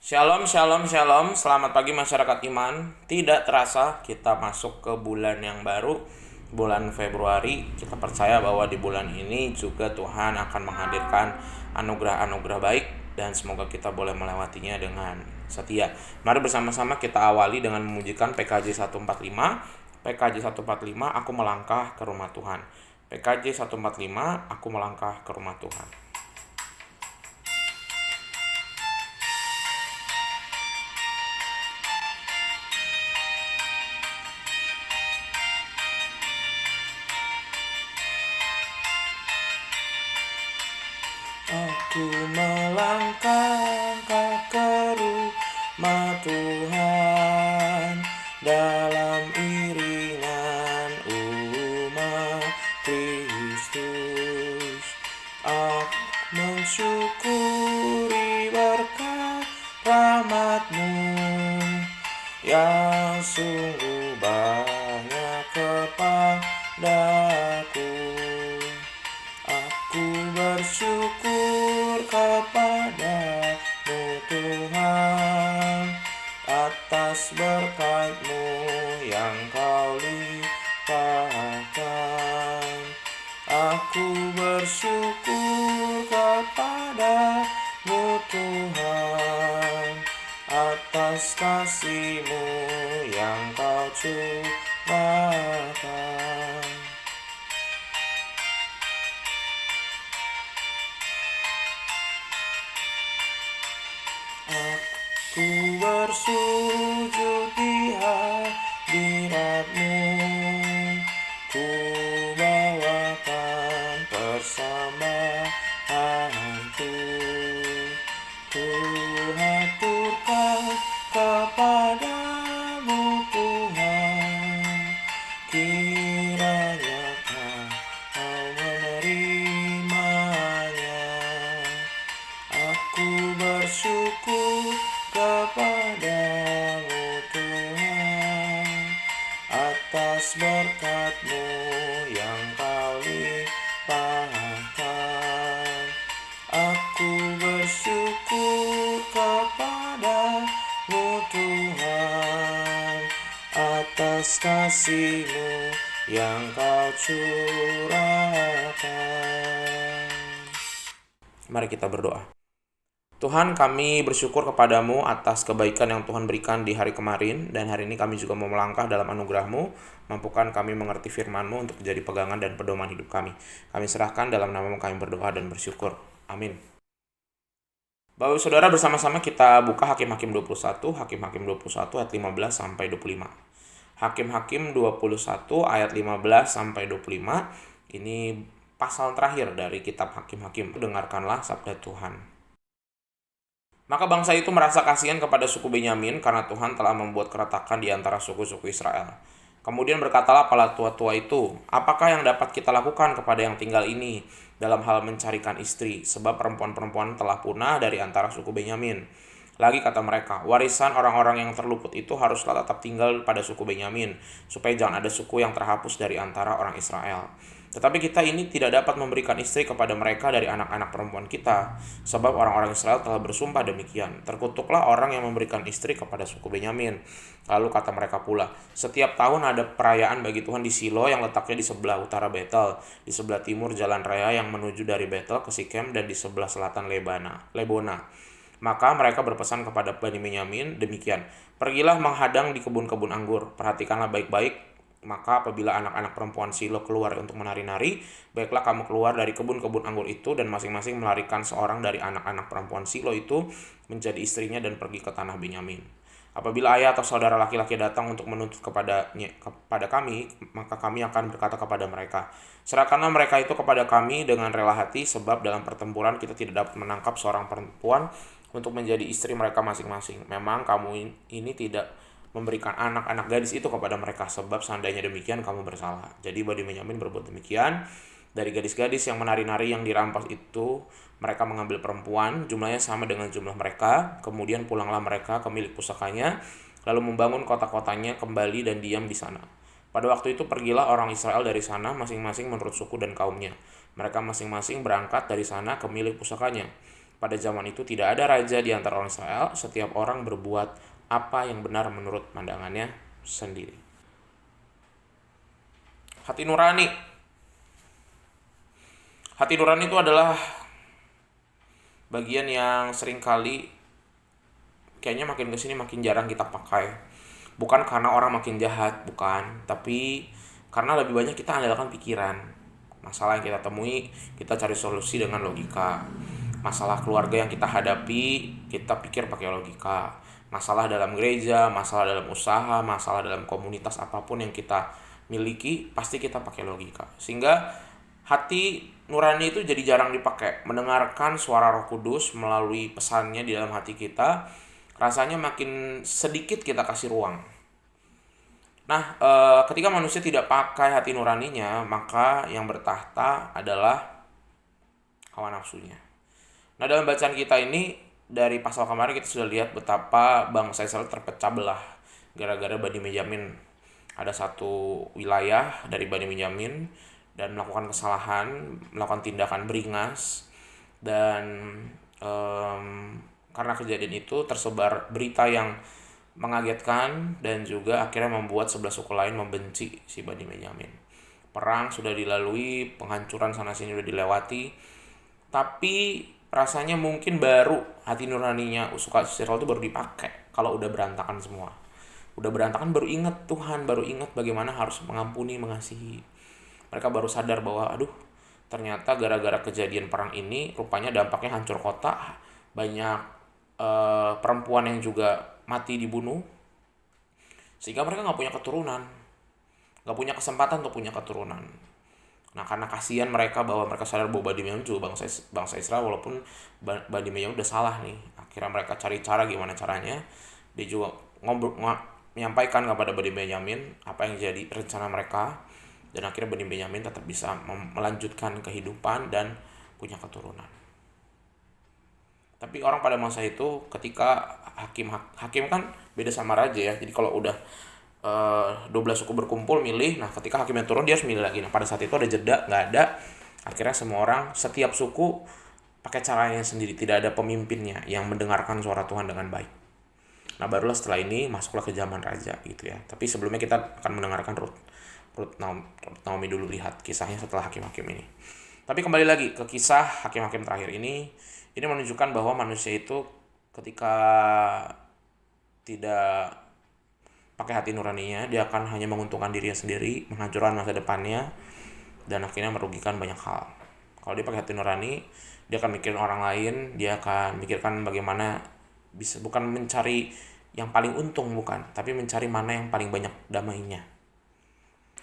Shalom, shalom, shalom. Selamat pagi masyarakat iman. Tidak terasa kita masuk ke bulan yang baru, bulan Februari. Kita percaya bahwa di bulan ini juga Tuhan akan menghadirkan anugerah-anugerah baik dan semoga kita boleh melewatinya dengan setia. Mari bersama-sama kita awali dengan memujikan PKJ 145. PKJ 145, aku melangkah ke rumah Tuhan. PKJ 145, aku melangkah ke rumah Tuhan. Aku melangkah ke rumah Tuhan dalam iringan umat Kristus. Aku mensyukuri berkat rahmat-Mu yang sungguh banyak kepadaku. Aku bersyukur kepadamu Tuhan atas berkat-Mu yang Kau limpahkan. Aku bersyukur kepadamu Tuhan atas kasih-Mu yang Kau curahkan. Aku bersujud di hadirat-Mu, ku bawakan persembahanku, ku haturkan kepadamu Tuhan, kiranya Kau menerimanya. Aku bersyukur kepadamu Tuhan atas berkat-Mu yang Kau limpahkan. Aku bersyukur kepadamu Tuhan atas kasih-Mu yang Kau curahkan. Mari kita berdoa. Tuhan, kami bersyukur kepadamu atas kebaikan yang Tuhan berikan di hari kemarin, dan hari ini kami juga mau melangkah dalam anugerah-Mu. Mampukan kami mengerti firman-Mu untuk menjadi pegangan dan pedoman hidup kami. Kami serahkan dalam nama-Mu, kami berdoa dan bersyukur. Amin. Bapak Saudara, bersama-sama kita buka Hakim-Hakim 21, Hakim-Hakim 21 ayat 15 sampai 25. Hakim-Hakim 21 ayat 15 sampai 25. Ini pasal terakhir dari kitab Hakim-Hakim. Dengarkanlah sabda Tuhan. Maka bangsa itu merasa kasihan kepada suku Benyamin karena Tuhan telah membuat keretakan di antara suku-suku Israel. Kemudian berkatalah para tua-tua itu, apakah yang dapat kita lakukan kepada yang tinggal ini dalam hal mencarikan istri, sebab perempuan-perempuan telah punah dari antara suku Benyamin. Lagi kata mereka, warisan orang-orang yang terluput itu haruslah tetap tinggal pada suku Benyamin, supaya jangan ada suku yang terhapus dari antara orang Israel. Tetapi kita ini tidak dapat memberikan istri kepada mereka dari anak-anak perempuan kita, sebab orang-orang Israel telah bersumpah demikian. Terkutuklah orang yang memberikan istri kepada suku Benyamin. Lalu kata mereka pula, setiap tahun ada perayaan bagi Tuhan di Silo yang letaknya di sebelah utara Betel, di sebelah timur jalan raya yang menuju dari Betel ke Sikem, dan di sebelah selatan Lebona. Maka mereka berpesan kepada Bani Benyamin demikian, pergilah menghadang di kebun-kebun anggur, perhatikanlah baik-baik. Maka apabila anak-anak perempuan Silo keluar untuk menari-nari, baiklah kamu keluar dari kebun-kebun anggur itu dan masing-masing melarikan seorang dari anak-anak perempuan Silo itu menjadi istrinya dan pergi ke tanah Benyamin. Apabila ayah atau saudara laki-laki datang untuk menuntut kepada kami, maka kami akan berkata kepada mereka, serahkanlah mereka itu kepada kami dengan rela hati, sebab dalam pertempuran kita tidak dapat menangkap seorang perempuan untuk menjadi istri mereka masing-masing. Memang kamu ini tidak memberikan anak-anak gadis itu kepada mereka, sebab seandainya demikian kamu bersalah. Jadi Bani Benyamin berbuat demikian. Dari gadis-gadis yang menari-nari yang dirampas itu, mereka mengambil perempuan, jumlahnya sama dengan jumlah mereka. Kemudian pulanglah mereka ke milik pusakanya, lalu membangun kota-kotanya kembali dan diam di sana. Pada waktu itu pergilah orang Israel dari sana masing-masing menurut suku dan kaumnya. Mereka masing-masing berangkat dari sana ke milik pusakanya. Pada zaman itu tidak ada raja di antara orang Israel, setiap orang berbuat apa yang benar menurut pandangannya sendiri. Hati nurani. Hati nurani itu adalah bagian yang seringkali kayaknya makin kesini makin jarang kita pakai. Bukan karena orang makin jahat, bukan, tapi karena lebih banyak kita andalkan pikiran. Masalah yang kita temui, kita cari solusi dengan logika. Masalah keluarga yang kita hadapi, kita pikir pakai logika. Masalah dalam gereja, masalah dalam usaha, masalah dalam komunitas apapun yang kita miliki, pasti kita pakai logika. Sehingga hati nurani itu jadi jarang dipakai. Mendengarkan suara Roh Kudus melalui pesannya di dalam hati kita, rasanya makin sedikit kita kasih ruang. Nah, ketika manusia tidak pakai hati nuraninya, maka yang bertahta adalah hawa nafsunya. Nah, dalam bacaan kita ini, dari pasal kemarin kita sudah lihat betapa bangsa Israel terpecah belah gara-gara Bani Benyamin. Ada satu wilayah dari Bani Benyamin dan melakukan kesalahan, melakukan tindakan beringas, dan karena kejadian itu tersebar berita yang mengagetkan dan juga akhirnya membuat sebelah suku lain membenci si Bani Benyamin. Perang sudah dilalui, penghancuran sana sini sudah dilewati, tapi rasanya mungkin baru hati nuraninya suka Israel itu baru dipakai kalau udah berantakan semua. Udah berantakan baru ingat Tuhan, baru ingat bagaimana harus mengampuni, mengasihi. Mereka baru sadar bahwa aduh, ternyata gara-gara kejadian perang ini rupanya dampaknya hancur kota, banyak perempuan yang juga mati dibunuh, sehingga mereka nggak punya keturunan, nggak punya kesempatan untuk punya keturunan. Nah, karena kasihan mereka bahwa mereka sadar bahwa Bani Benyamin juga bangsa Israel, walaupun Bani Benyamin udah salah nih. Akhirnya mereka cari cara gimana caranya. Dia juga menyampaikan kepada Bani Benyamin apa yang jadi rencana mereka, dan akhirnya Bani Benyamin tetap bisa melanjutkan kehidupan dan punya keturunan. Tapi orang pada masa itu ketika hakim kan beda sama raja ya. Jadi kalau udah 12 suku berkumpul milih, nah ketika hakimnya turun dia harus milih lagi. Nah pada saat itu ada jeda, nggak ada. Akhirnya semua orang, setiap suku pakai caranya sendiri, tidak ada pemimpinnya yang mendengarkan suara Tuhan dengan baik. Nah barulah setelah ini masuklah ke zaman raja gitu ya. Tapi sebelumnya kita akan mendengarkan Ruth Naomi dulu, lihat kisahnya setelah hakim-hakim ini. Tapi kembali lagi ke kisah hakim-hakim terakhir ini menunjukkan bahwa manusia itu ketika tidak pakai hati nuraninya, dia akan hanya menguntungkan dirinya sendiri, menghancurkan masa depannya, dan akhirnya merugikan banyak hal. Kalau dia pakai hati nurani, dia akan mikirin orang lain, dia akan mikirkan bagaimana bisa, bukan mencari yang paling untung, bukan, tapi mencari mana yang paling banyak damainya.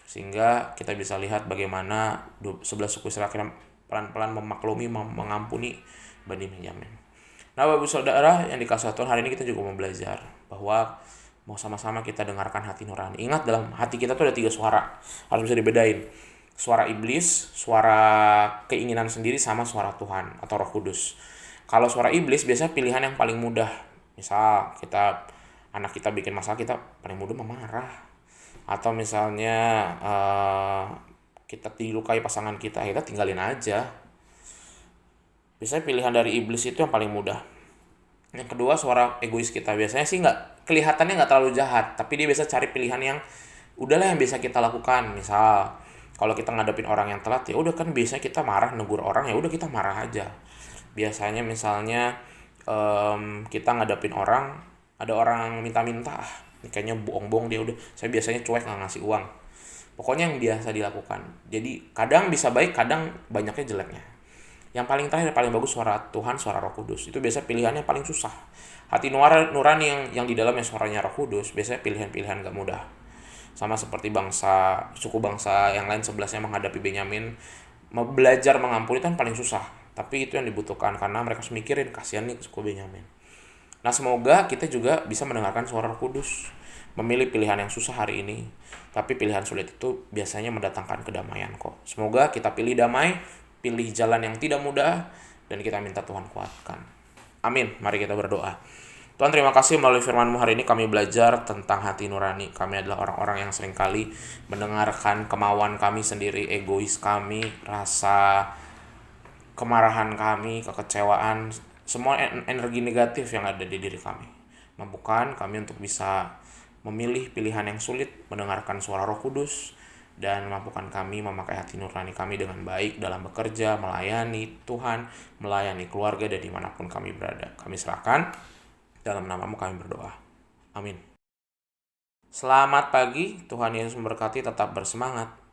Sehingga kita bisa lihat bagaimana 11 suku Israel akhirnya pelan-pelan memaklumi, mengampuni Bani Benyamin. Nah, Bapak Saudara yang dikasihi Tuhan, hari ini kita juga mau belajar bahwa mau sama-sama kita dengarkan hati nurani. Ingat, dalam hati kita tuh ada 3 suara. Harus bisa dibedain. Suara iblis, suara keinginan sendiri, sama suara Tuhan atau Roh Kudus. Kalau suara iblis biasanya pilihan yang paling mudah. Misal anak kita bikin masalah, kita paling mudah memarah. Atau misalnya kita dilukai pasangan kita tinggalin aja. Biasanya pilihan dari iblis itu yang paling mudah. Yang kedua, suara egois kita. Biasanya sih kelihatannya nggak terlalu jahat, tapi dia biasa cari pilihan yang udahlah yang bisa kita lakukan. Misal kalau kita ngadepin orang yang telat, ya udah kan biasanya kita marah, negur orang, ya udah kita marah aja. Biasanya misalnya kita ngadepin orang, ada orang minta-minta, ini kayaknya bohong-bohong, dia udah, saya biasanya cuek, nggak ngasih uang. Pokoknya yang biasa dilakukan. Jadi kadang bisa baik, kadang banyaknya jeleknya. Yang paling terakhir, paling bagus suara Tuhan, suara Roh Kudus. Itu biasanya pilihannya paling susah. Hati nurani yang di dalamnya suaranya Roh Kudus, biasanya pilihan-pilihan gak mudah. Sama seperti suku bangsa yang lain 11-nya menghadapi Benyamin, belajar mengampuni itu kan paling susah. Tapi itu yang dibutuhkan karena mereka harus mikirin, kasihan nih suku Benyamin. Nah, semoga kita juga bisa mendengarkan suara Roh Kudus, memilih pilihan yang susah hari ini. Tapi pilihan sulit itu biasanya mendatangkan kedamaian kok. Semoga kita pilih damai, pilih jalan yang tidak mudah, dan kita minta Tuhan kuatkan. Amin. Mari kita berdoa. Tuhan, terima kasih melalui firman-Mu hari ini kami belajar tentang hati nurani. Kami adalah orang-orang yang seringkali mendengarkan kemauan kami sendiri, egois kami, rasa kemarahan kami, kekecewaan, semua energi negatif yang ada di diri kami. Mampukan kami untuk bisa memilih pilihan yang sulit, mendengarkan suara Roh Kudus, dan mampukan kami memakai hati nurani kami dengan baik dalam bekerja, melayani Tuhan, melayani keluarga, dan dimanapun kami berada. Kami serahkan, dalam nama-Mu kami berdoa. Amin. Selamat pagi, Tuhan Yesus memberkati, tetap bersemangat.